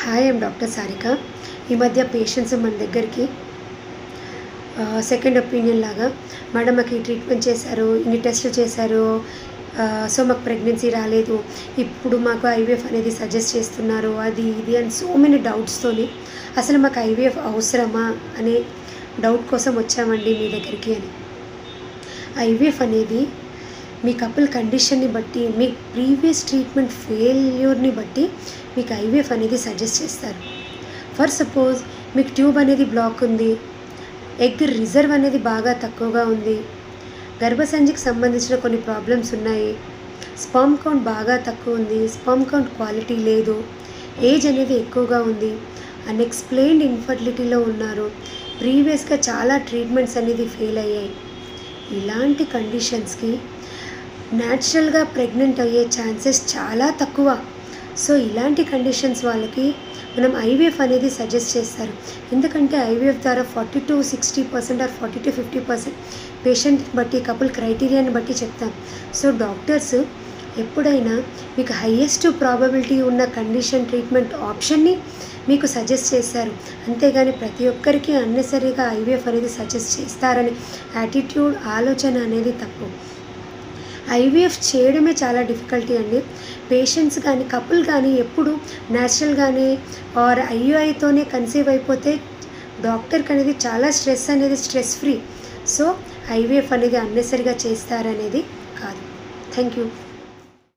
Hi, I'm doctor Sarika. ఈ మధ్య patients మన దగ్గరికి సెకండ్ ఒపీనియన్ లాగా, మేడం మాకు ఈ ట్రీట్మెంట్ చేశారు, ఇన్ని టెస్టులు చేశారు, సో మాకు ప్రెగ్నెన్సీ రాలేదు, ఇప్పుడు మాకు ఐవీఎఫ్ అనేది సజెస్ట్ చేస్తున్నారు, అది ఇది అని సో మెనీ డౌట్స్తోని అసలు మాకు ఐవీఎఫ్ అవసరమా అనే డౌట్ కోసం వచ్చామండి మీ దగ్గరికి అని. ఐవీఎఫ్ అనేది మీ కపుల్ కండిషన్ని బట్టి, మీ ప్రీవియస్ ట్రీట్మెంట్ ఫెయిల్యూర్ని బట్టి మీకు ఐవీఎఫ్ అనేది సజెస్ట్ చేస్తారు. ఫర్ సపోజ్ మీకు ట్యూబ్ అనేది బ్లాక్ ఉంది, ఎగ్ రిజర్వ్ అనేది బాగా తక్కువగా ఉంది, గర్భసంచికి సంబంధించిన కొన్ని ప్రాబ్లమ్స్ ఉన్నాయి, స్పర్మ్ కౌంట్ బాగా తక్కువ ఉంది, స్పర్మ్ కౌంట్ క్వాలిటీ లేదు, ఏజ్ అనేది ఎక్కువగా ఉంది, అన్ఎక్స్ప్లెయిన్డ్ ఇన్ఫర్టిలిటీలో ఉన్నారు, ప్రీవియస్గా చాలా ట్రీట్మెంట్స్ అనేది ఫెయిల్ అయ్యాయి. ఇలాంటి కండిషన్స్కి న్యాచురల్గా ప్రెగ్నెంట్ అయ్యే ఛాన్సెస్ చాలా తక్కువ. సో ఇలాంటి కండిషన్స్ వాళ్ళకి మనం ఐవీఎఫ్ అనేది సజెస్ట్ చేస్తారు. ఎందుకంటే ఐవీఎఫ్ ద్వారా 40-60% ఆర్ 40-50% పేషెంట్ బట్టి, కపుల్ క్రైటీరియాని బట్టి చెప్తాం. సో డాక్టర్స్ ఎప్పుడైనా మీకు హయ్యెస్ట్ ప్రాబబిలిటీ ఉన్న కండిషన్ ట్రీట్మెంట్ ఆప్షన్ని మీకు సజెస్ట్ చేస్తారు. అంతేగాని ప్రతి ఒక్కరికి అన్నెసరీగా ఐవీఎఫ్ అనేది సజెస్ట్ చేస్తారని యాటిట్యూడ్, ఆలోచన అనేది తప్పు. ఐవీఎఫ్ చేయడమే చాలా డిఫికల్టీ అండి. పేషెంట్స్ కానీ, కపుల్ కానీ ఎప్పుడు న్యాచురల్గానే ఆర్ ఐయుఐతోనే కన్సీవ్ అయిపోతే డాక్టర్కి అనేది చాలా స్ట్రెస్ ఫ్రీ. సో ఐవీఎఫ్ అనేది అన్నెసరీగా చేస్తారనేది కాదు. Thank you.